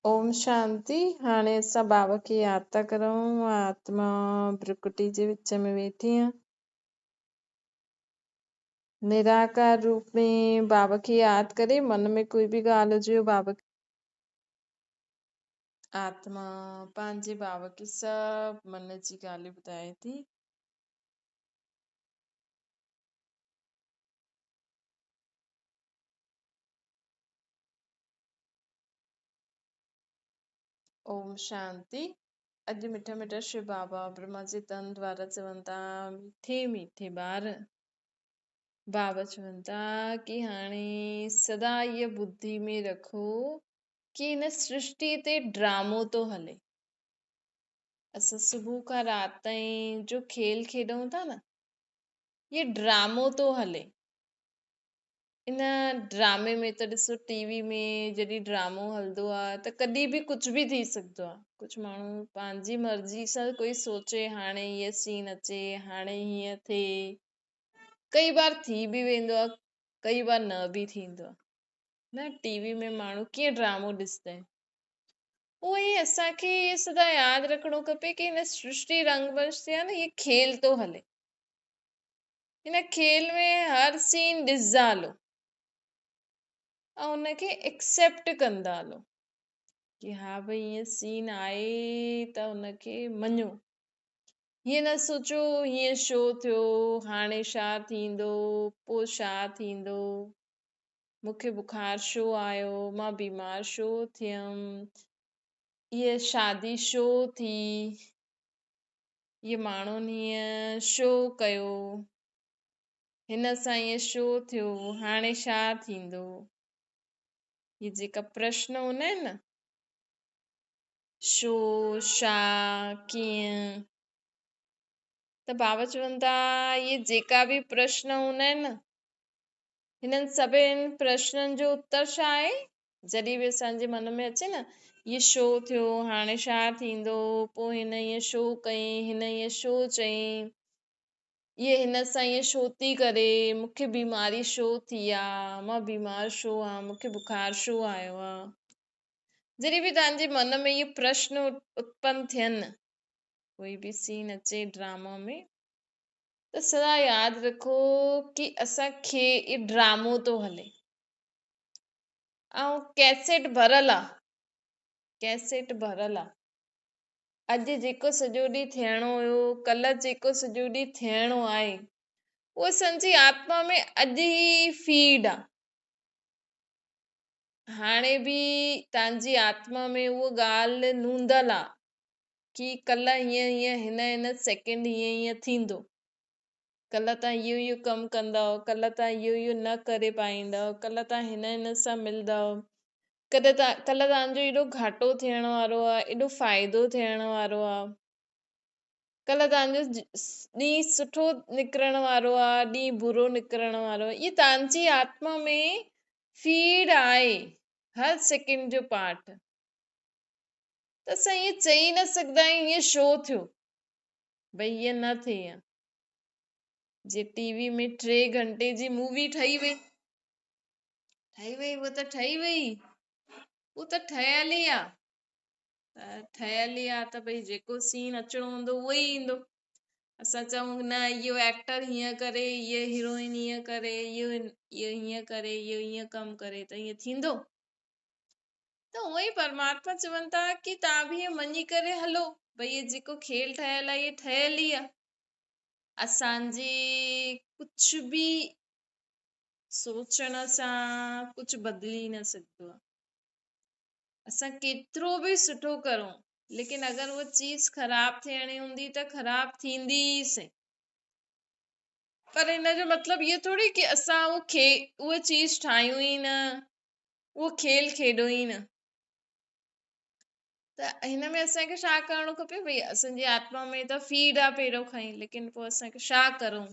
ओम शांति। हाणे असां बाबा खे याद था करूं। आत्मा भ्रिकुटी जे विच में वेठी आहे। निराकार रूप में बाबा खे याद करे, मन में कोई भी ॻाल्हि हुजे बाबा आत्मा पंहिंजे बाबा खे सभु मन जी ॻाल्हियूं ॿुधाए थी। ओम शांति। अॼु मिठा मिठा शिव बाबा ब्रह्मा जे तन द्वारा चवनि था, मीठे मीठे ॿार बाबा चवनि था कि हाणे सदा इहा बुद्धि में रखो कि हिन सृष्टि ते ड्रामो थो हले। असां सुबुह खां राति ताईं जो खेल खेॾूं था न, ये ड्रामो थो हले। इन ड्रामे में त ॾिसो, टीवी में जॾहिं ड्रामो हलंदो आहे त कॾहिं बि कुझु बि थी सघंदो आहे। कुझु माण्हू पंहिंजी मर्ज़ी सां कोई सोचे हाणे हीअ सीन अचे, हाणे हीअं थिए। कई बार थी बि वेंदो आहे, कई बार न बि थींदो आहे न। टीवी में माण्हू कीअं ड्रामो ॾिसंदा आहिनि। उहो ई असांखे इहे सदा यादि रखिणो खपे कि हिन सृष्टि रंगवंश ते आहे न, इहे खेल थो हले। हिन खेल में हर सीन ॾिसंदा हलो ऐं हुनखे एक्सेप्ट कंदा हलो कि हा भई हीअं सीन आहे त हुनखे मञो। हीअं न सोचो हीअं छो थियो, हाणे छा थींदो, पोइ छा थींदो, मूंखे बुखार छो आयो, मां बीमार छो थियमि, हीअ शादी छो थी, हीअ माण्हुनि हीअं छो कयो, हिन सां ईअं छो थियो, हाणे छा थींदो। हीअ जेका प्रश्न हूंदा आहिनि न, छो, छा, कीअं, त बाबा चवनि था इहे जेका बि प्रश्न हूंदा आहिनि न, हिननि सभिनि प्रश्ननि जो उत्तर छा आहे। जॾहिं बि असांजे मन में अचे न, इहो छो थियो, हाणे छा थींदो, पोइ हिन ईअं छो कयईं, हिन ईअं छो चयईं, इहे हिन सां ईअं छो थी करे, मूंखे बीमारी छो थी आहे, मां बीमार छो आहियां, मूंखे बुखार छो आयो आहे। जॾहिं बि तव्हांजे मन में इहे प्रश्न उत्पन्न थियनि, कोई बि सीन अचे ड्रामा में, त सदा यादि रखो कि असांखे इहो ड्रामो थो हले ऐं कैसेट भरियल आहे। कैसेट भरियल आहे। अॼु जेको सॼो ॾींहुं थियणो हुयो, कल्ह जेको सॼो ॾींहुं थियणो आहे, उहो असांजी आत्मा में अॼु ई फीड आहे। हाणे बि तव्हांजी आत्मा में उहा ॻाल्हि नूंदल आहे कि कल्ह हीअं हीअं हिन सेकेंड हीअं हीअं थींदो, कल्ह तव्हां इहो कमु कंदव, कल्ह तव्हां इहो न करे पाईंदव, कल्ह तव्हां हिन सां मिलंदव, कल्ह तव्हांजो एॾो घाटो थियण वारो आहे, एॾो फ़ाइदो थियण वारो आहे, कल्ह तव्हांजो ॾींहुं सुठो निकिरण वारो आहे, ॾींहुं बुरो निकिरण वारो आहे। इहा तव्हांजी आत्मा में फीड आहे, हर सेकेंड जो पार्ट। त असां ईअं चई न सघंदा आहियूं हीअं छो थियो, भई हीअं न थिए। जे टीवी में 3 घंटे जी मूवी ठही वई, उहा त ठही वई, उहो त ठहियल ई आहे। ठहियल ई आहे त भई जेको सीन अचिणो हूंदो उहो ई ईंदो। असां चऊं न इहो एक्टर हीअं करे, हीअ हीरोइन हीअं करे, इहो हीअं करे, इहो हीअं कमु करे, त ईअं थींदो। त उहो ई परमात्मा चवनि था कि तव्हां बि हीअं मञी करे हलो, भई इहो जेको खेल ठहियल आहे इहो ठहियल ई आहे। असांजे कुझु बि सोचण सां कुझु बदिली न सघंदो आहे। असां केतिरो बि सुठो करूं, लेकिन अगरि उहा चीज़ ख़राब थियणी हूंदी त ख़राब थींदी ई सही। पर हिन जो मतिलबु इहो थोरी कि असां उहा चीज़ ठाहियूं ई न, उहो खेल खेॾो ई न। त हिन में असांखे छा करणो खपे, भई असांजी आत्मा में त फीड आहे पहिरियों खां ई, लेकिन पोइ असांखे छा करूं।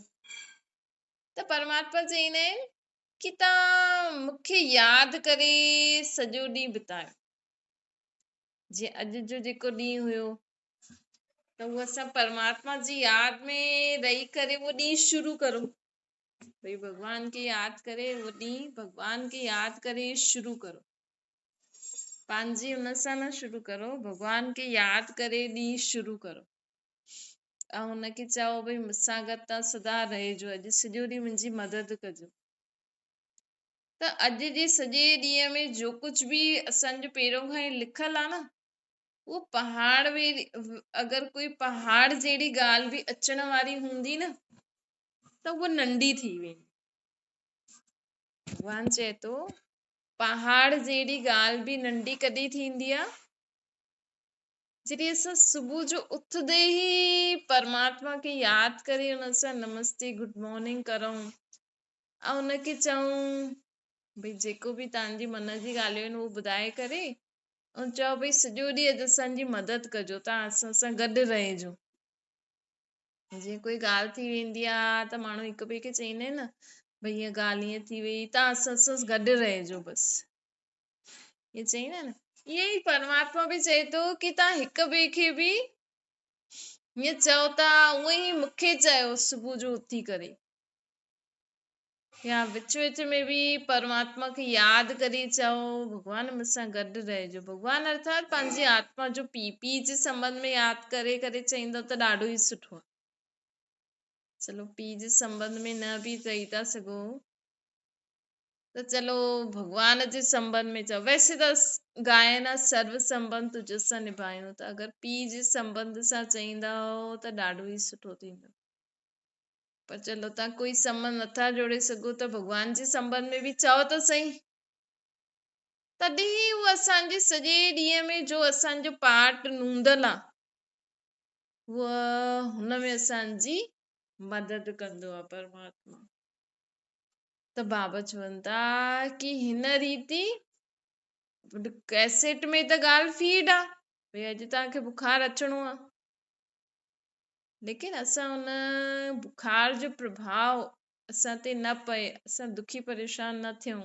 त परमात्मा चईंदा आहिनि कि तव्हां मूंखे यादि करे सॼो ॾींहुं बितायो। जीअं अॼु जो जेको ॾींहुं हुयो, त उहो असां परमात्मा जी यादि में रही करे उहो ॾींहुं शुरू करूं। भई भॻवान खे यादि करे उहो ॾींहुं भॻवान खे यादि करे शुरू करो। पंहिंजी हुन सां न शुरू करो, भॻवान खे यादि करे ॾींहुं शुरू करो ऐं हुनखे चओ भई मूंसां गॾु तव्हां सदा रहिजो, अॼु सॼो ॾींहुं मुंहिंजी मदद कजो। त अॼु जे सॼे ॾींहं में जो कुझु बि असांजो पहिरियों खां ई लिखल आहे न, उहो पहाड़ में अगरि कोई पहाड़ जहिड़ी ॻाल्हि बि अचण वारी हूंदी न त उहा नंढी थी वेंदी। भॻवान चए थो पहाड़ जहिड़ी ॻाल्हि बि नंढी कॾहिं थींदी आहे, जॾहिं असां सुबुह जो उथंदे ई परमात्मा खे यादि करे हुन सां नमस्ते गुड मॉर्निंग करूं ऐं हुनखे चऊं भई जेको बि तव्हांजी मन जी ॻाल्हियूं आहिनि उहो ॿुधाए करे ऐं चओ भई सॼो ॾींहुं अॼु असांजी मदद कजो, तव्हां असां सां गॾु रहिजो। जीअं कोई ॻाल्हि थी वेंदी आहे त माण्हू हिक ॿिए खे चईंदा आहिनि न भई हीअ ॻाल्हि ईअं थी वई, तव्हां असां सां गॾु रहिजो बसि, ईअं चईंदा आहिनि। ईअं ई परमात्मा बि चए थो की तव्हां हिक ॿिए खे बि हीअं चओ था, उअं ई मूंखे चयो सुबुह जो उथी करे, या विच विच में बि परमात्मा खे यादि करे चओ भॻवान मूंसां गॾु रहिजो। भॻवान अर्थात पंहिंजी आत्मा जो पीउ जे संबंध में यादि करे करे चईंदो त ॾाढो ई सुठो आहे। चलो पीउ जे संबंध में न बि चई था सघो त चलो भॻवान जे संबंध में चओ। वैसे त गायन सर्व संबंध तुझ सां निभायूं, त अगरि पीउ जे संबंध सां चईंदा त ॾाढो ई सुठो थींदो। पर चलो तव्हां कोई संबंध नथा जोड़े सघो त भॻवान जे संबंध में बि चओ त सही, तॾहिं उहो असांजे सॼे ॾींहं में जो असांजो पार्ट नूंदल आहे उहा हुनमें असांजी मदद कंदो आहे परमात्मा। त बाबा चवनि था की हिन रीति कैसेट में त ॻाल्हि फीड आहे भई अॼु तव्हांखे बुखार अचणो आहे, लेकिन असां हुन बुखार जो प्रभाव असां ते न पए, असां दुखी परेशान न थियूं,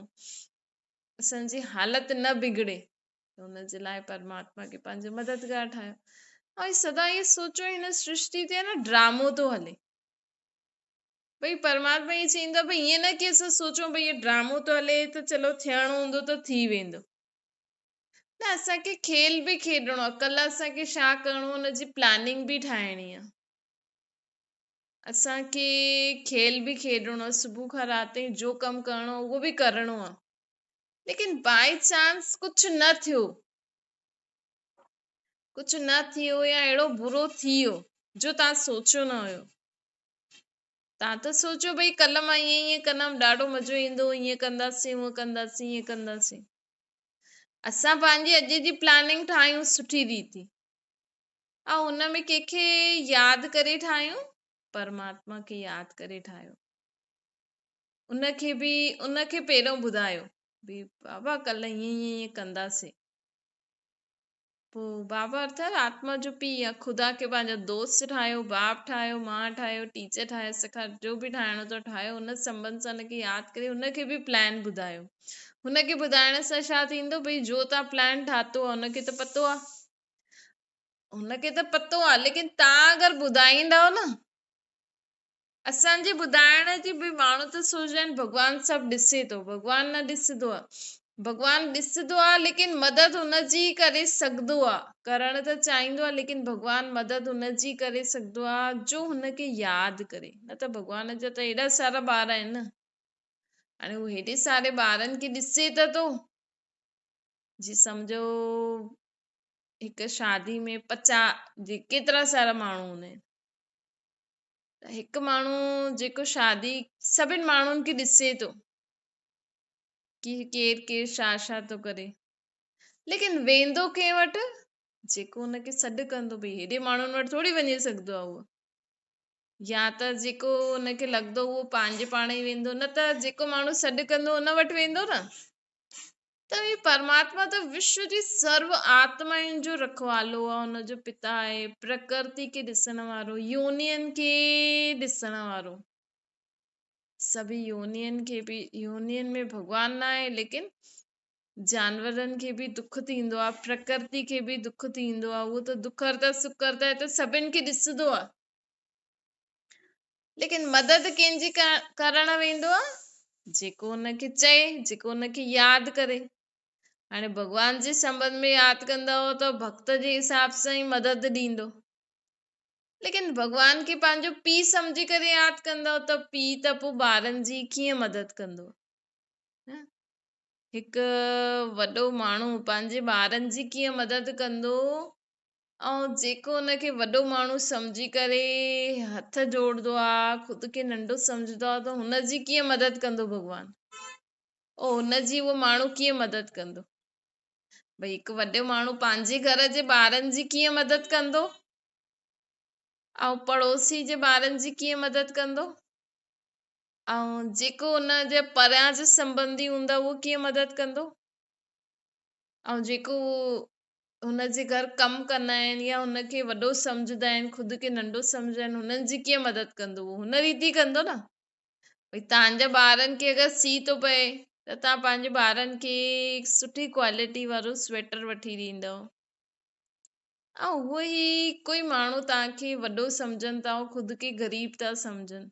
असांजी हालत न बिगड़े, त हुनजे लाइ परमात्मा खे पंहिंजो मददगार ठाहियो। ऐं सदा इहे सोचो हिन सृष्टि ते न ड्रामो थो हले, भई परमात्मा इहे चईंदो भई ईअं न की असां सोचूं भई इहो ड्रामो थो हले त चलो थियणो हूंदो त थी वेंदो, न असांखे खेल बि खेॾणो आहे, कल्ह असांखे छा करिणो हुनजी प्लानिंग बि ठाहिणी आहे। असांखे खेल बि खेॾणो आहे, सुबुह खां राति ताईं जो कमु करिणो उहो बि करिणो आहे, लेकिन बाई चांस कुझु न थियो, कुझु न थियो या अहिड़ो बुरो थी वियो जो तव्हां सोचियो न हुयो, तव्हां त सोचो भई कल्ह मां ईअं ईअं कंदमि ॾाढो मज़ो ईंदो, ईअं कंदासीं हूअं कंदासीं ईअं कंदासीं, असां पंहिंजी अॼु जी प्लानिंग ठाहियूं सुठी रीति ऐं हुनमें कंहिंखे यादि करे ठाहियूं, परमात्मा खे यादि करे ठाहियो, उनखे पहिरियों ॿुधायो भई बाबा कल्ह ईअं ईअं कंदासीं। पोइ बाबा अर्थात आत्मा जो पीउ या ख़ुदा खे पंहिंजो दोस्त ठाहियो, बाप ठाहियो, माउ ठाहियो, टीचर ठाहियो, सखा जो बि ठाहिणो अथव ठाहियो, हुन संबंध सां हुनखे यादि करे हुनखे बि प्लान ॿुधायो। हुनखे ॿुधाइण सां छा थींदो भई जो तव्हां प्लान ठातो आहे हुनखे त पतो आहे, हुनखे त पतो आहे, लेकिन तव्हां अगरि ॿुधाईंदव न, असांजे ॿुधाइण जी बि माण्हू त सोचदा आहिनि भॻवानु सभु ॾिसे थो, भॻवानु न ॾिसंदो आहे, भॻवानु ॾिसंदो आहे लेकिन मदद हुनजी करे सघंदो आहे, करण त चाहींदो आहे लेकिन भॻवानु मदद हुनजी करे सघंदो आहे जो हुनखे यादि करे। न त भॻवान जा त एॾा सारा ॿार आहिनि न, हाणे उहो हेॾे सारे ॿारनि खे ॾिसे त थो, जी सम्झो हिकु शादी में 50 केतिरा सारा माण्हू हूंदा आहिनि, त हिकु माण्हू जेको शादी सभिनि माण्हुनि खे ॾिसे थो की केरु केरु छा छा थो करे, लेकिन वेंदो कंहिं वटि जेको हुनखे सॾु कंदो, भई हेॾे माण्हुनि वटि थोरी वञी सघंदो आहे उहो, या त जेको हुनखे लॻंदो उहो पंहिंजे पाण ई वेंदो, न त जेको माण्हू सॾु कंदो हुन वटि वेंदो न। त ही परमात्मा त विश्व जी सर्व आत्माउनि जो रखवालो आहे, हुनजो पिता आहे, प्रकृति खे ॾिसण वारो, योनियन खे ॾिसण वारो, सभी योनियन खे बि, योनियन में भॻवान न आहे लेकिन जानवरनि खे बि दुख थींदो आहे, प्रकृति खे बि दुख थींदो आहे, उहो त दुख हरता सुख करता आहे त सभिनि खे ॾिसंदो आहे, लेकिन मदद कंहिंजी करण वेंदो आहे जेको हुनखे चए, जेको हुनखे यादि करे। हाणे भॻवान जे संबंध में यादि कंदव त भक्त जे हिसाब सां ई मदद ॾींदो, लेकिन भॻवान खे पंहिंजो पीउ सम्झी करे यादि कंदव त पीउ त पोइ ॿारनि जी कीअं मदद कंदो। न? हिकु वॾो माण्हू पंहिंजे ॿारनि जी कीअं मदद कंदो, ऐं जेको हुनखे वॾो माण्हू सम्झी करे हथ जोड़दो आहे, ख़ुदि खे नंढो सम्झंदो आहे, त हुनजी कीअं मदद कंदो भॻवान, ओ हुनजी उहो माण्हू कीअं मदद कंदो। भई हिकु वॾो माण्हू पंहिंजे घर जे ॿारनि जी कीअं मदद कंदो, ऐं पड़ोसी जे ॿारनि जी कीअं मदद कंदो, ऐं जेको हुनजे परियां जे संबंधी हूंदा उहो कीअं मदद कंदो, ऐं जेको हुनजे घर कमु कंदा आहिनि या हुनखे वॾो सम्झंदा आहिनि, ख़ुदि खे नंढो सम्झंदा आहिनि, हुननि जी कीअं मदद कंदो, उहो हुन रीति कंदो न। भई तव्हांजा ॿारनि खे अगरि सीउ थो पए त तव्हां पंहिंजे ॿारनि खे सुठी क्वालिटी वारो स्वेटर वठी ॾींदव, ऐं उहो ई कोई माण्हू तव्हांखे वॾो सम्झनि था, ख़ुदि खे ग़रीब था सम्झनि,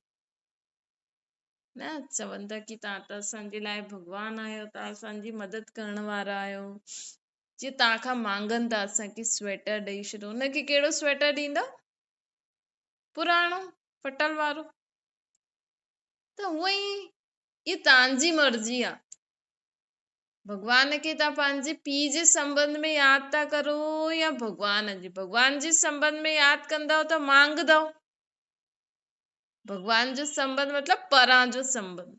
न चवनि था की तव्हां त असांजे लाइ भॻवान आहियो, तव्हां असांजी मदद करण वारा आहियो, जीअं तव्हां खां मांगनि था असांखे स्वेटर ॾेई छॾो, हुनखे कहिड़ो स्वेटर ॾींदा, पुराणो फटल वारो। त हूअं ई इहा तव्हांजी मर्ज़ी आहे, भॻवान खे तव्हां पंहिंजे पीउ जे संबंध में यादि था करो या भॻवान जे संबंध में यादि कंदव त मांगदव। भॻवान जो संबंध मतलब परां जो संबंध,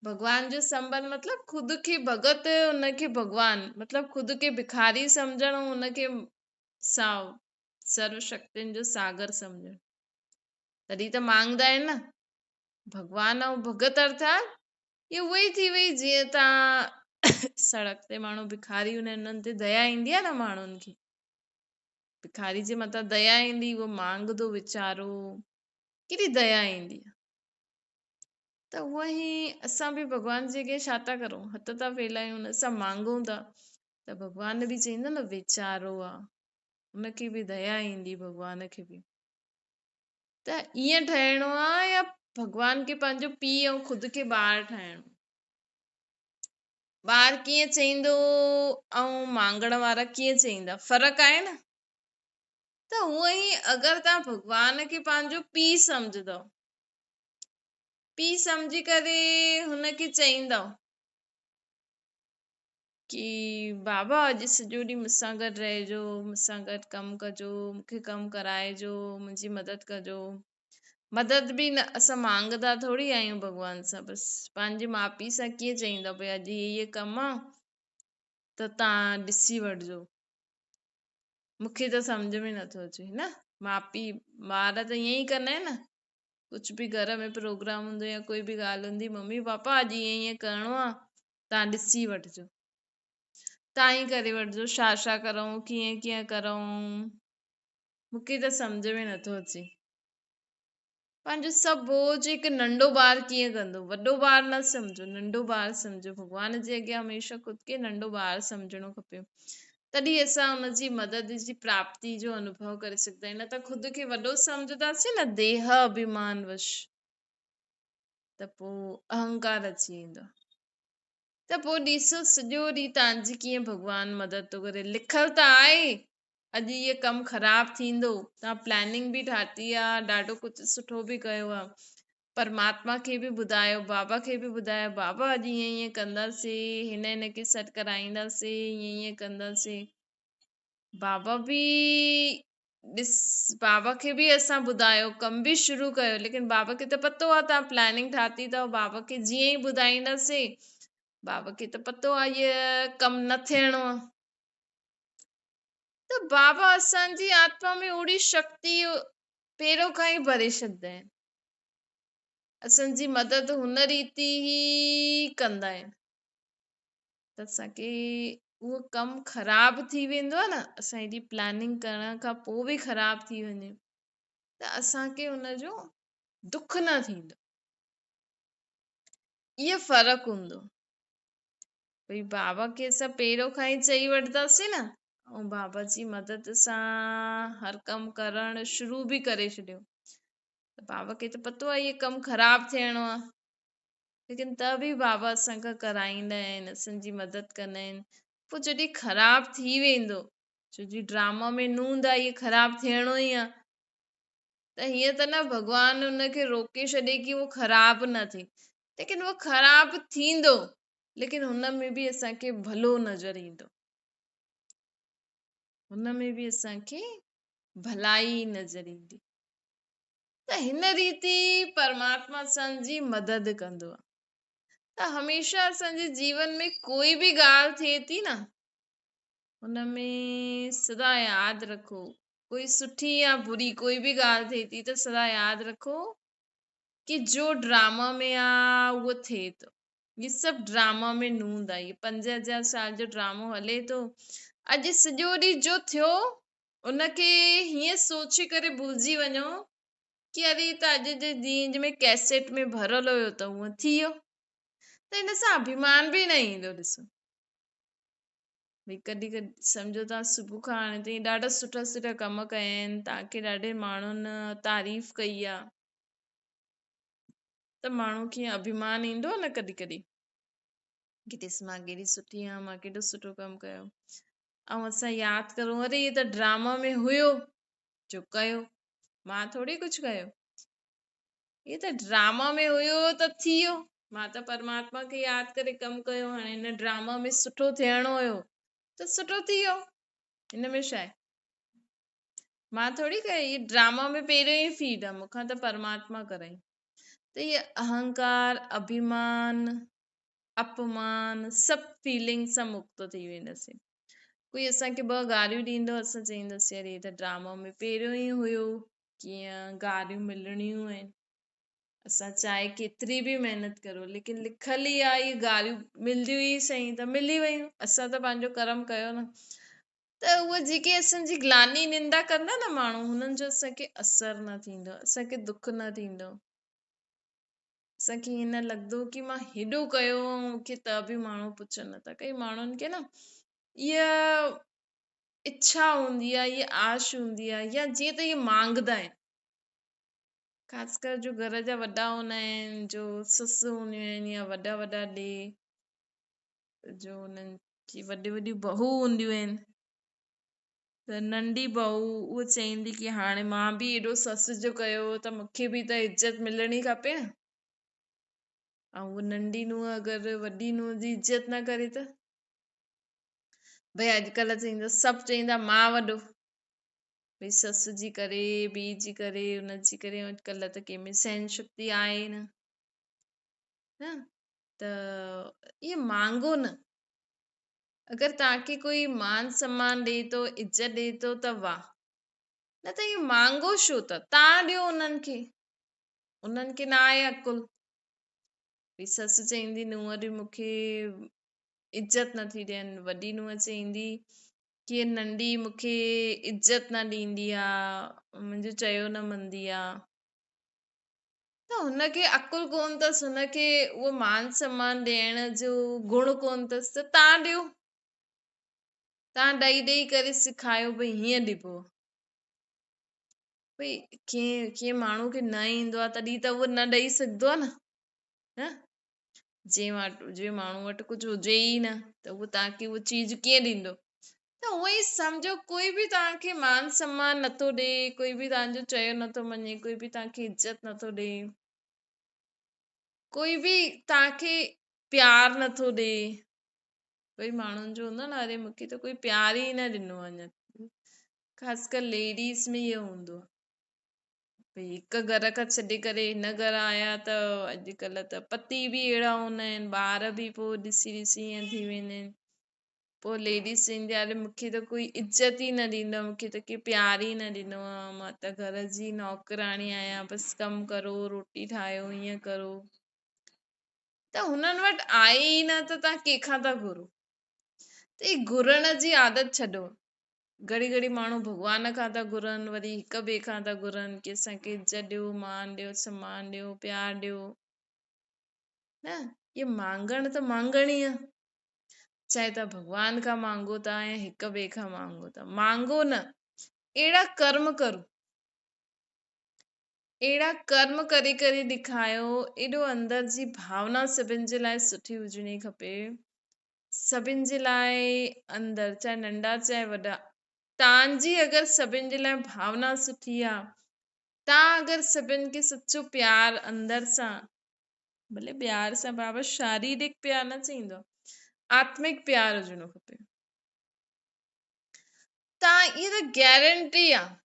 भॻवान जो संबंध मतलब ख़ुदि खे भगत, हुनखे भॻवान मतलब ख़ुदि खे भिखारी सम्झण, हुनखे सर्व शक्तियुनि जो सागर सम्झण, तॾहिं त मांगदा आहिनि न। भॻवान ऐं भगत अर्थात इहा उहा ई थी वई, जीअं तव्हां सड़क ते माण्हू भिखारी हूंदा आहिनि, हुननि ते दया ईंदी आहे न, माण्हुनि खे भिखारी जे मथां दया ईंदी, उहो मांगदो वीचारो, केॾी दया ईंदी आहे। त उहा ई असां बि भॻवान जे अॻियां छा था करूं, हथ था फैलायूं, हुन सां मांगूं था, त भॻवान बि चईंदो न वीचारो आहे, हुनखे बि दया ईंदी, भॻवान खे बि। त ईअं ठहिणो आहे या भॻवान खे पंहिंजो पीउ ऐं ख़ुदि खे ॿार ठाहिणो, ॿार कीअं चईंदो ऐं मांगण वारा कीअं चईंदा, फ़र्क़ु आहे न। त हूअं ई अगरि तव्हां भॻवान खे पंहिंजो पीउ सम्झंदव, पीउ सम्झी करे हुनखे चईंदव की बाबा अॼु सॼो ॾींहुं मूंसां गॾु रहिजो, मूंसां गॾु कमु कजो, मूंखे कमु कराइजो, मुंहिंजी मदद कजो। मदद बि न असां मांगदा थोरी आहियूं भॻवान सां, बसि पंहिंजे माउ पीउ सां कीअं चईंदा भई अॼु इहे कमु आहे त तव्हां ॾिसी वठिजो, मूंखे त सम्झ में नथो अचे न। माउ पीउ ॿार त ईअं ई कंदा आहिनि न, कुझु बि घर में प्रोग्राम हूंदो या कोई बि ॻाल्हि हूंदी, मम्मी पापा अॼु ईअं ईअं करिणो आहे, तव्हां ॾिसी वठिजो, तव्हां ई करे वठिजो, छा छा करूं, कीअं कीअं करूं, मूंखे त सम्झ में नथो अचे। पंहिंजो सभु बोझ हिकु नंढो ॿारु कीअं कंदो, वॾो ॿारु न सम्झो, नंढो ॿारु सम्झो। भॻवान जे अॻियां हमेशह ख़ुदि खे नंढो ॿारु सम्झणो खपे, तॾहिं असां हुनजी मदद जी प्राप्ति जो अनुभव करे सघंदा आहियूं। न त ख़ुदि खे वॾो सम्झंदासीं न, देह अभिमान वश, त पोइ अहंकार अची वेंदो, त पोइ ॾिसो सॼो ॾींहुं तव्हांजी कीअं भॻवान मदद थो करे। लिखल त आहे अॼु इहो कमु ख़राबु थींदो, तव्हां प्लैनिंग बि ठाती आहे, ॾाढो कुझु सुठो बि कयो आहे, परमात्मा खे बि ॿुधायो, बाबा खे बि ॿुधायो, बाबा अॼु ईअं ईअं कंदासीं, हिन खे सॾु कराईंदासीं, ईअं ईअं कंदासीं। बाबा बि ॾिस, बाबा खे बि असां ॿुधायो, कमु बि शुरू कयो, लेकिन बाबा खे त पतो आहे तव्हां प्लैनिंग ठाती अथव, बाबा खे जीअं ई ॿुधाईंदासीं, बाबा खे त पतो आहे इहो कमु न थियणो आहे। त बाबा असांजी आत्मा में ओड़ी शक्ति पहिरियों खां ई भरे छॾींदा आहिनि, असांजी मदद हुन रीति ई कंदा आहिनि, त असांखे उहो कमु ख़राबु थी वेंदो आहे न, असां हेॾी प्लैनिंग करण खां पोइ बि ख़राबु थी वञे, त असांखे हुनजो दुख न थींदो, इहो फ़र्क़ु हूंदो। भई बाबा खे असां पहिरियों खां ई चई वठंदासीं न, ऐं बाबा जी मदद सां हर कमु करणु शुरू बि करे छॾियो, त बाबा खे त पतो आहे इहो कमु ख़राबु थियणो आहे, लेकिन त बि बाबा असांखां कराईंदा आहिनि, असांजी मदद कंदा आहिनि। पोइ जॾहिं ख़राब थी वेंदो, छो जी ड्रामा में नूंद आहे, इहे ख़राब थियणो ई आहे, त हीअं त न भॻवानु हुनखे रोके छॾे कि उहो ख़राब न थिए, लेकिन उहो ख़राब थींदो, लेकिन हुन में बि असांखे भलो नज़र ईंदो, हुन में बि असांखे भलाई नज़र ईंदी। त हिन रीति परमात्मा असांजी मदद कंदो आहे। त हमेशा असांजे जीवन में कोई बि ॻाल्हि थिए थी न, हुनमें सदा यादि रखो, कोई सुठी या बुरी कोई बि ॻाल्हि थिए थी त सदा यादि रखो कि जो ड्रामा में आहे उहो थिए थो, ये सभु ड्रामा में नूंद आहे। 5000 साल जो ड्रामो हले थो, अॼु सॼो ॾींहुं जो थियो उनखे हीअं सोचे करे भुलिजी वञो कि अरे त अॼु जे ॾींहं में कैसेट में भरियल हुयो त उहो थी वियो, त हिन सां अभिमान बि न ईंदो। ॾिसो भई कॾहिं कॾहिं सम्झो तव्हां सुबुह खां हाणे ताईं ॾाढा सुठा सुठा कम कया आहिनि, तव्हांखे ॾाढे माण्हुनि तारीफ़ कई आहे, त माण्हू खे अभिमान ईंदो न कॾहिं कॾहिं कि ॾिस मां केॾी सुठी आहियां, मां केॾो सुठो कमु कयो। ऐं असां यादि करूं अरे इहे त ड्रामा में हुयो जो कयो, मां थोरी कुझु कयो, इहे त ड्रामा में हुयो त थी वियो, मां त परमात्मा खे यादि करे कमु कयो, हाणे हिन ड्रामा में सुठो थियणो हुयो त सुठो थी वियो, हिन में छा आहे, मां थोरी कई, इहे ड्रामा में पहिरियों ई फीड आहे, मूंखां त परमात्मा कराई। त इहे अहंकार, अभिमान, अपमान सभु फीलिंग सां मुक्त थी वेंदासीं। कोई असांखे 2 गारियूं ॾींदो, असां चईंदासीं अरे त ड्रामा में पहिरियों ई हुयो, कीअं गारियूं मिलणियूं आहिनि, असां चाहे केतिरी बि महिनत करो, लेकिन लिखल ई आहे इहे गारियूं मिलंदियूं ई सही, त मिली वियूं, असां त पंहिंजो कर्म कयो न। त उहे जेके असांजी ग्लानी निंदा कंदा न माण्हू, हुननि जो असांखे असरु न थींदो, असांखे दुख न थींदो, असांखे ईअं न लॻंदो कि मां हेॾो कयो मूंखे त बि माण्हू पुछनि नथा। कई माण्हुनि खे न इहा इच्छा हूंदी आहे, इहा आश हूंदी आहे, या जीअं त इहे मांगदा आहिनि, ख़ासि कर जो घर जा वॾा हूंदा आहिनि, जो ससु हूंदियूं आहिनि या वॾा वॾा ॾे, जो हुननि जी वॾी वॾी बहू हूंदियूं आहिनि, त नंढी बहू उहा चईंदी कि हाणे मां बि एॾो ससु जो कयो त मूंखे बि त इज़त मिलणी खपे न, ऐं उहा नंढी नुंहुं अगरि वॾी नुंहुं जी इज़त न करे त भई अॼुकल्ह चईंदा, सभु चईंदा मां वॾो, भई ससु जी करे, ॿी जी करे, हुनजी करे, अॼुकल्ह त कंहिंमें सहन शक्ति आहे न, त इहे मांगो न, अगरि तव्हांखे कोई मान सम्मान ॾे थो, इज़त ॾे थो त वाह, न त इहो मांगो छो था, तव्हां ॾियो उन्हनि खे न आहे अकुल। भई ससु चईंदी नुंहं ॾे मूंखे इज़त नथी ॾियनि, वॾी नुंहं चईंदी कि नंढी मूंखे इज़त न ॾींदी आहे, मुंहिंजो चयो न मञंदी आहे, त हुनखे अकुल कोन अथसि, हुनखे उहो मान सम्मान ॾियण जो गुण कोन अथसि, त तव्हां ॾियो, तव्हां ॾेई ॾेई करे सेखारियो भई हीअं ॾिबो, भई कीअं माण्हू खे न ईंदो आहे तॾहिं त उहो न ॾेई सघंदो आहे न, जे माण्हू वटि कुझु हुजे ई न त उहो तव्हांखे उहा चीज कीअं ॾींदो। त उहो ई सम्झो, कोई बि तव्हांखे मान सम्मान नथो ॾे, कोई बि तव्हांजो चयो नथो मञे, कोई बि तव्हांखे इज़त नथो ॾे, कोई बि तव्हांखे प्यार नथो ॾे, कोई माण्हुनि जो हूंदो न, अरे मूंखे त कोई प्यार ई न ॾिनो अञा, ख़ासि कर लेडीस में इहो हूंदो आहे, भई हिकु घर खां छॾे करे हिन घर आया त अॼुकल्ह त पति बि अहिड़ा हूंदा आहिनि, ॿार बि पोइ ॾिसी ॾिसी ईअं थी वेंदा आहिनि, पोइ लेडीस चईंदी आहे अरे मूंखे त कोई इज़त ई न ॾींदो, मूंखे त केरु प्यार ई न ॾिनो आहे, मां त घर जी नौकराणी आहियां, बसि कमु करो, रोटी ठाहियो, ईअं करो, त हुननि वटि आहे ई न त तव्हां कंहिंखां था घुरो। त ई घुरण जी आदत छॾो, घड़ी घड़ी माण्हू भॻवान खां था घुरनि, वरी हिक ॿिए खां था घुरनि कि असांखे इज़त ॾियो, मान ॾियो, सम्मान ॾियो, प्यार ॾियो, न इहे मांगण त मांगणी आहे, चाहे तव्हां भॻवान खां मांगो था या हिक ॿिए खां मांगो था, मांगो न, अहिड़ा कर्म करो अहिड़ा कर्म करे करे ॾेखारियो, एॾो अंदर जी भावना सभिनि जे लाइ सुठी हुजणी खपे। सभिनि जे लाइ अंदर, चाहे नंढा चाहे वॾा, तव्हांजी अगरि सभिनि जे लाइ भावना सुठी आहे, तव्हां अगरि सभिनि खे सचो प्यार अंदर सां, भले प्यार सां बाबा शारीरिक प्यार न चईंदो, आत्मिक प्यार हुजणो खपे। तव्हां इहा त गारंटी आहे,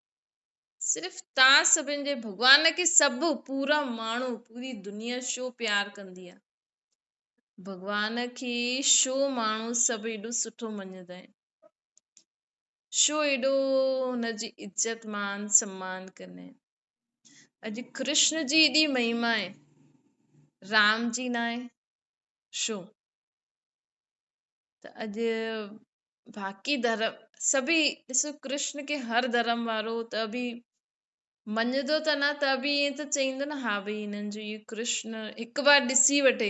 सिर्फ़ तव्हां सभिनि जे भॻवान खे सभु पूरा माण्हू पूरी दुनिया छो प्यार कंदी आहे, भॻवान खे छो माण्हू सभु एॾो सुठो मञंदा आहिनि, छो एॾो हुनजी इज़त मान सम्मान कंदा आहिनि। अॼु कृष्ण जी एॾी महिमा आहे, राम जी न आहे छो? त अॼु बाक़ी धर्म सभी ॾिसो, कृष्ण खे हर धर्म वारो त बि मञंदो त न, त बि ईअं त चईंदो न, हा भई हिननि जो इहो कृष्ण हिकु बार ॾिसी वठे।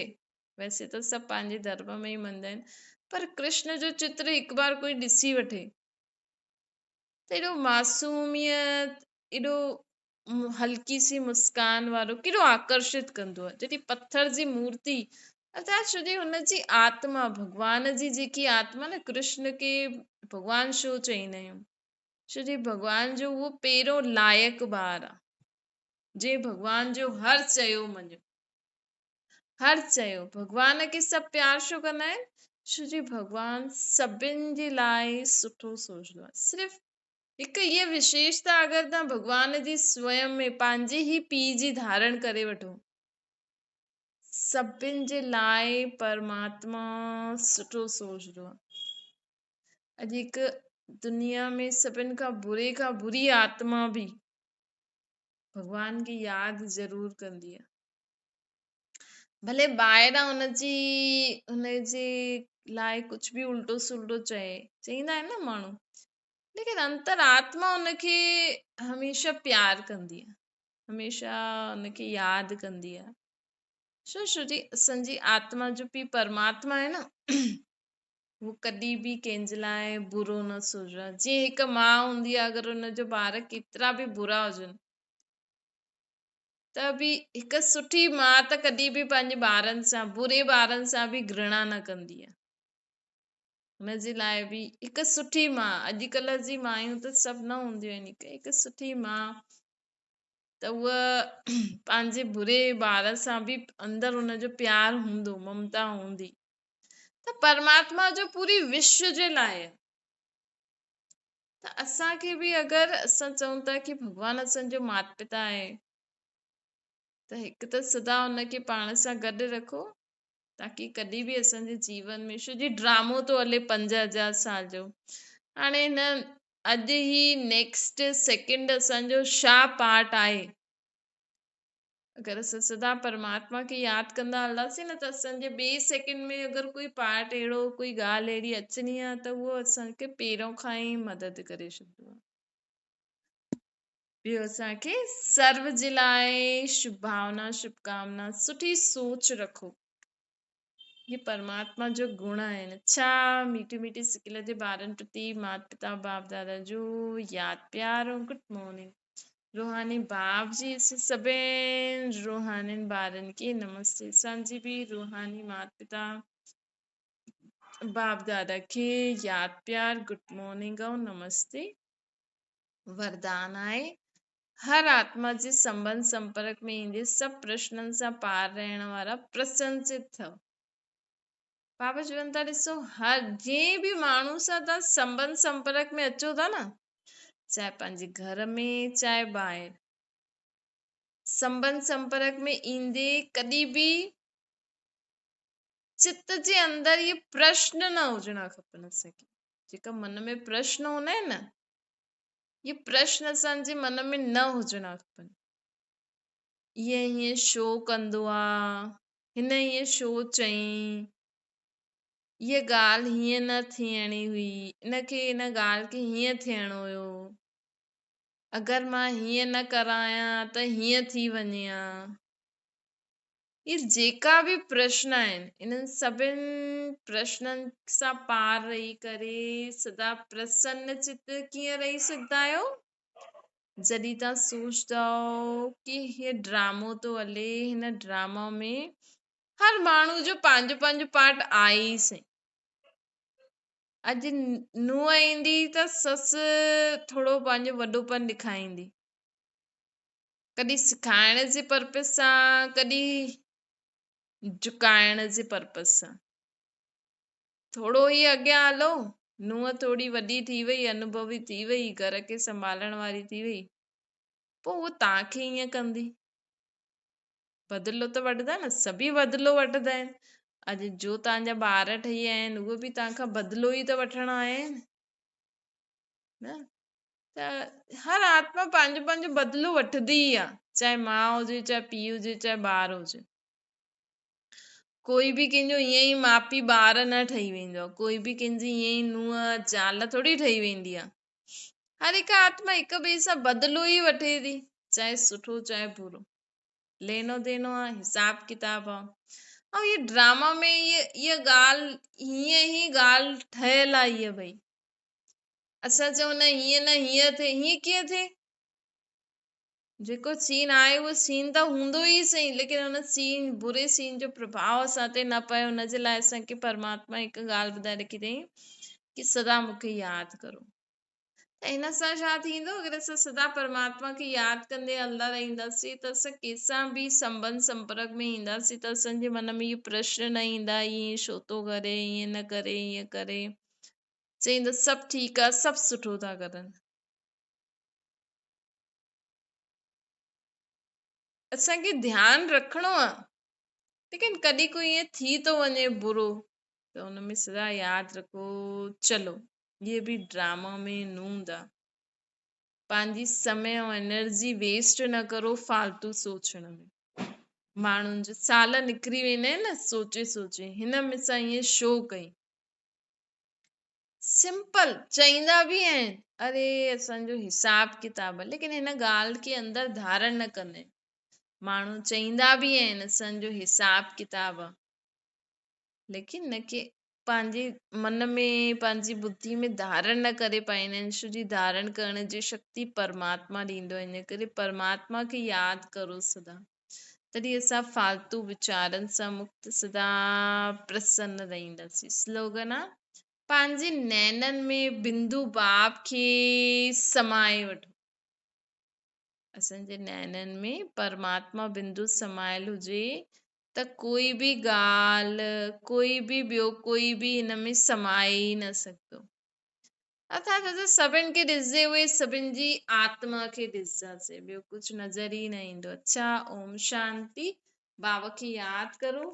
वैसे त सभु पंहिंजे धर्म में ई मञंदा आहिनि, पर कृष्ण जो चित्र हिकु बार कोई ॾिसी वठे त एॾो मासूमियत, एॾो हल्की सी मुस्कान वारो केॾो आकर्षित कंदो आहे। जॾहिं पत्थर जी मूर्ति, अर्थात छो हुनजी आत्मा, भॻवान जी जेकी आत्मा न, कृष्ण खे भॻवान छो चईंदा आहियूं, छो भॻवान जो उहो पहिरियों लाइक़ ॿार आहे, जे भॻवान जो हर चयो मञो, हर चयो। भॻवान खे सभु प्यार छो कंदा आहिनि, छो जो भॻवान सभिनि जे लाइ सुठो सोचंदो आहे। सिर्फ़ हिकु इहा विशेषता अगरि तव्हां भॻवान जी स्वयं में पंहिंजे ई पीउ जी धारण करे वठो, सभिनि जे लाइ परमात्मा सुठो सोचंदो आहे। अॼु हिकु दुनिया में सभिनि खां बुरी आत्मा बि भॻवान खे यादि ज़रूर कंदी आहे, भले ॿाहिरां हुनजे लाइ कुझु बि उल्टो सुल्टो चईंदा आहिनि न माण्हू, लेकिन अंतरात्मा हुनखे हमेशा प्यार कंदी आहे, हमेशा हुनखे यादि कंदी आहे। छो जी असांजी आत्मा जो पीउ परमात्मा आहे न, उहो कॾहिं बि कंहिंजे लाइ बुरो न सोचंदो आहे। जीअं हिकु माउ हूंदी आहे, अगरि हुनजो ॿार केतिरा बि बुरा हुजनि त बि हिकु सुठी माउ त कॾहिं बि पंहिंजे ॿारनि सां, बुरे ॿारनि सां बि घृणा न कंदी आहे। हुनजे लाइ बि हिकु सुठी माउ, अॼुकल्ह जी मायूं त सभु न हूंदियूं आहिनि, हिकु सुठी माउ त उहा पंहिंजे बुरे ॿार सां बि अंदरि हुनजो प्यार हूंदो, ममता हूंदी। त परमात्मा जो पूरी विश्व जे लाइ, त असांखे बि अगरि असां चऊं था की भॻवानु असांजो माता पिता आहे, त हिकु त सदा हुनखे पाण सां गॾु रखो, ताकी कॾहिं बि असांजे जीवन में, छो जी ड्रामो थो हले 5000 साल जो, हाणे हिन अॼु ई नेक्स्ट सेकेंड असांजो छा पार्ट आहे। अगरि असां सदा परमात्मा खे यादि कंदा हलंदासीं न, त असांजे ॿिए सेकेंड में अगरि कोई पार्ट अहिड़ो, कोई ॻाल्हि अहिड़ी अचणी आहे, त उहो असांखे पहिरियों खां ई मदद करे छॾींदो आहे। ॿियो, असांखे सर्व जे लाइ शुभ भावना, शुभकामना, सुठी सोच रखो, ये परमात्मा जो गुण आहिनि। छा मीठी मीठी सिकिल जे ॿारनि प्रति माता पिता बाप दादा जो यादि प्यार ऐं गुड मॉर्निंग। रूहानी बाप जी सभिनि रूहानी ॿारनि खे नमस्ते। असांजी बि रूहानी माता पिता बाप दादा खे यादि प्यार, गुड मॉर्निंग ऐं नमस्ते। वरदान आहे, हर आत्मा जे संबंध संपर्क में ईंदे सभु प्रश्ननि सां पार रहण वारा प्रसन्नचित थियो। बाबा चवनि था, ॾिसो, हर जंहिं बि माण्हू सां तव्हां संबंध संपर्क में अचो था न, चाहे पंहिंजे घर में चाहे ॿाहिरि, संबंध संपर्क में ईंदे कॾहिं बि चित्त जे अंदर ये प्रश्न न हुजणा खपनि। असांखे जेका मन में प्रश्न हूंदा आहिनि न, ये प्रश्न असांजे मन में न हुजणा खपनि। ईअं हीअं छो कंदो आहे, हिन ईअं छो चईं, हीअ ॻाल्हि हीअं न थियणी हुई, हिनखे हिन ॻाल्हि खे हीअं थियणो हुयो, अगरि मां हीअं न करायां त हीअं थी वञे हा। ये जेका बि प्रश्न आहिनि, इन्हनि सभिनि प्रश्ननि सां पार रही करे सदा प्रसन्न चित कीअं रही सघंदा आहियो? जॾहिं तव्हां सोचदव कि हीअ ड्रामो तो हले, हिन ड्रामा में हर माण्हू जो पंहिंजो पंहिंजो पार्ट आहे ई सही। अॼु नुंहुं ईंदी त ससु थोरो पंहिंजो वॾोपन ॾेखारींदी, कॾहिं सिखाइण जे पर्पस सां, कॾहिं झुकाइण जे पर्पस सां। थोरो ई अॻियां हलो, नुंहुं थोरी वॾी थी वई, अनुभवी थी वई, घर खे संभालण वारी थी वई, पोइ उहो तव्हांखे ईअं कंदी। बदिलो त वठंदा न, सभी बदिलो वठंदा आहिनि। अॼु जो तव्हांजा ॿार ठही आहिनि उहे बि तव्हांखां बदिलो ई त वठणु आया आहिनि न। त हर आत्मा पंहिंजो पंहिंजो बदिलो वठंदी ई आहे, चाहे माउ हुजे, चाहे पीउ हुजे, चाहे ॿार हुजे। कोई बि कंहिंजो ईअं ई माउ पीउ ॿार न ठही वेंदो आहे, कोई बि कंहिंजी ईअं ई नुंहुं ज़ाल थोरी ठही वेंदी आहे। हर हिकु आत्मा हिक ॿिए सां बदिलो ई वठे थी, चाहे सुठो चाहे बुरो। लेनो देनो आहे, हिसाब किताब आहे। ऐं इहे ड्रामा में इहा ॻाल्हि हीअं ई ॻाल्हि ठहियल आहे। इहा भई असां चऊं न हीअं न हीअं थिए, हीअं कीअं थिए? जेको सीन आहे उहो सीन त हूंदो ई सही, लेकिन हुन सीन बुरे सीन जो प्रभाव असां ते न पए, हुनजे लाइ असांखे परमात्मा हिकु ॻाल्हि ॿुधाए रखी अथई कि सदा मूंखे यादि करो। त हिन सां छा थींदो? अगरि असां सदा परमात्मा खे यादि कंदे हलंदा रहंदासीं त असां कंहिंसां बि संबंध संपर्क में ईंदासीं त असांजे मन में इहे प्रश्न न ईंदा, ईअं छो थो करे, ईअं न करे, ईअं करे, चईंदा सभु ठीकु आहे, सभु सुठो था करनि। असांखे ध्यानु रखिणो आहे, लेकिन कॾहिं कोई ईअं थी थो वञे बुरो त हुनमें सदा यादि रखो, चलो ये बि ड्रामा में नूंद आहे। पंहिंजी समय ऐं एनर्जी वेस्ट न करो फालतू सोचण में। माण्हुनि जो साल निकिरी वेंदा आहिनि न सोचे सोचे, हिन में सां ईअं छो कई। सिंपल चईंदा बि आहिनि, अरे असांजो हिसाब किताब आहे, लेकिन हिन ॻाल्हि खे अंदरि धारण न कंदा आहिनि। माण्हू चईंदा बि आहिनि असांजो हिसाब किताब आहे, लेकिन हिनखे पंहिंजे मन में, पंहिंजी बुद्धि में धारण न करे पाईंदा आहिनि, छो जी धारण करण जी शक्ति परमात्मा ॾींदो आहे। इन करे परमात्मा खे यादि करो सदा, तॾहिं असां फालतू वीचारनि सां मुक्त, सदा प्रसन्न रहंदासीं। स्लोगन आहे, पंहिंजे नैननि में बिंदु भाव खे समाए वठो। असांजे नैननि में परमात्मा बिंदु समायल हुजे त कोई बि ॻाल्हि, कोई बि ॿियो कोई बि हिन में समाए ई न सघंदो। अर्थात असां सभिनि खे ॾिसंदे हुए सभिनि जी आत्मा खे ॾिसंदासीं, ॿियो कुझु नज़र ई न ईंदो। अच्छा, ओम शांति। बाबा खे यादि करो।